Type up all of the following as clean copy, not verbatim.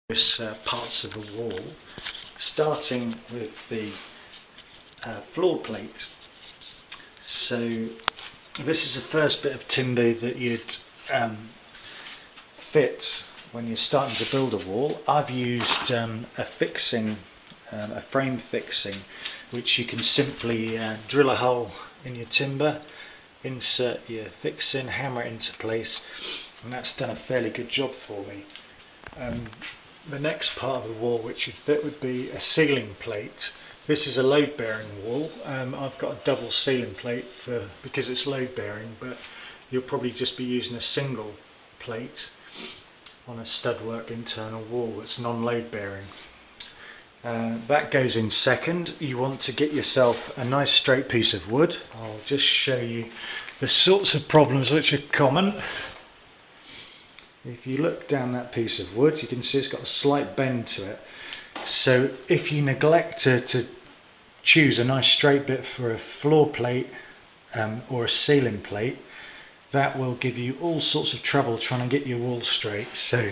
Parts of the wall, starting with the floor plate. So this is the first bit of timber that you'd fit when you're starting to build a wall. I've used a frame fixing, which you can simply drill a hole in your timber, insert your fixing, hammer it into place, and that's done a fairly good job for me. The next part of the wall which you'd fit would be a ceiling plate. This is a load bearing wall. I've got a double ceiling plate because it's load bearing, but you'll probably just be using a single plate on a stud-work internal wall that's non-load bearing. That goes in second. You want to get yourself a nice straight piece of wood. I'll just show you the sorts of problems which are common. If you look down that piece of wood, you can see it's got a slight bend to it. So if you neglect to choose a nice straight bit for a floor plate or a ceiling plate, that will give you all sorts of trouble trying to get your wall straight. So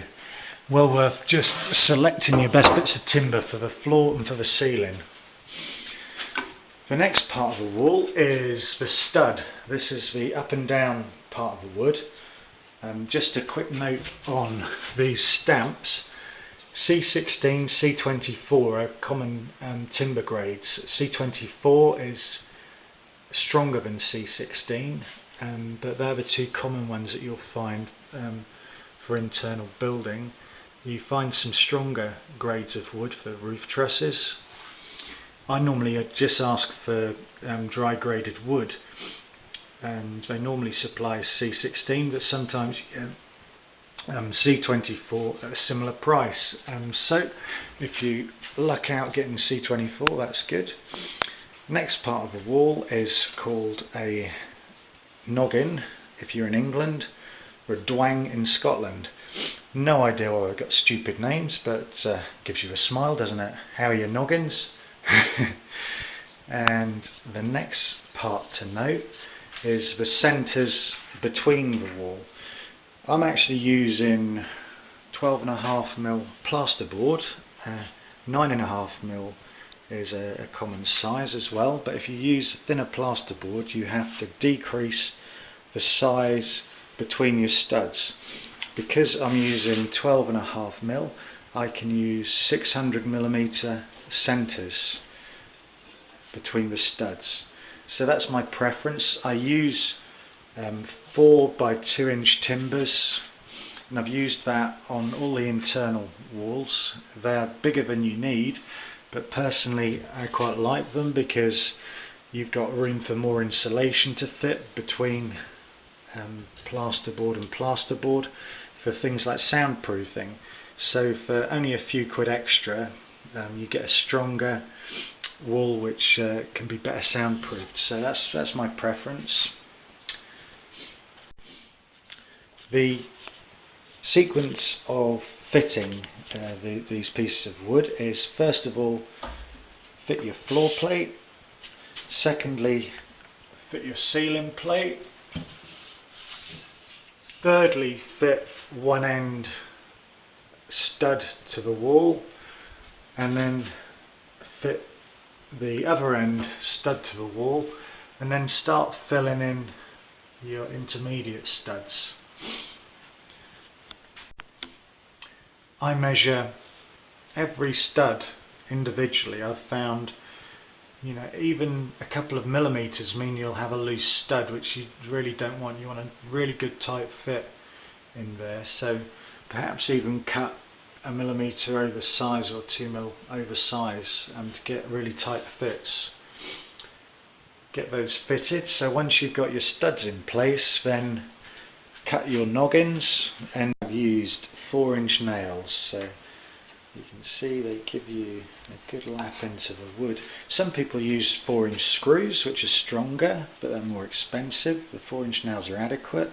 well worth just selecting your best bits of timber for the floor and for the ceiling. The next part of the wall is the stud. This is the up and down part of the wood. Just a quick note on these stamps. C16, C24 are common timber grades. C24 is stronger than C16, but they're the two common ones that you'll find for internal building. You find some stronger grades of wood for roof trusses. I normally just ask for dry graded wood, and they normally supply C16, but sometimes C24 at a similar price. So if you luck out getting C24, that's good. Next part of the wall is called a noggin if you're in England, or a dwang in Scotland. No idea why I've got stupid names, but gives you a smile, doesn't it? How are your noggins? And the next part to note is the centres between the wall. I'm actually using 12.5mm plasterboard. 9.5mm is a common size as well, but if you use thinner plasterboard you have to decrease the size between your studs. Because I'm using 12.5mm, I can use 600mm centres between the studs. So that's my preference. I use 4 by 2 inch timbers, and I've used that on all the internal walls. They're bigger than you need, but personally I quite like them because you've got room for more insulation to fit between plasterboard and plasterboard for things like soundproofing. So for only a few quid extra, you get a stronger wall which can be better soundproofed. So that's my preference. The sequence of fitting these pieces of wood is, first of all, fit your floor plate. Secondly, fit your ceiling plate. Thirdly, fit one end stud to the wall, and then fit the other end stud to the wall, and then start filling in your intermediate studs. I measure every stud individually. I've found, even a couple of millimeters mean you'll have a loose stud, which you really don't want. You want a really good tight fit in there. So perhaps even cut a millimetre over size or 2mm over size to get really tight fits. Get those fitted. So once you've got your studs in place, then cut your noggins, and I've used 4-inch nails. So you can see they give you a good lap into the wood. Some people use 4-inch screws, which are stronger, but they're more expensive. The 4-inch nails are adequate.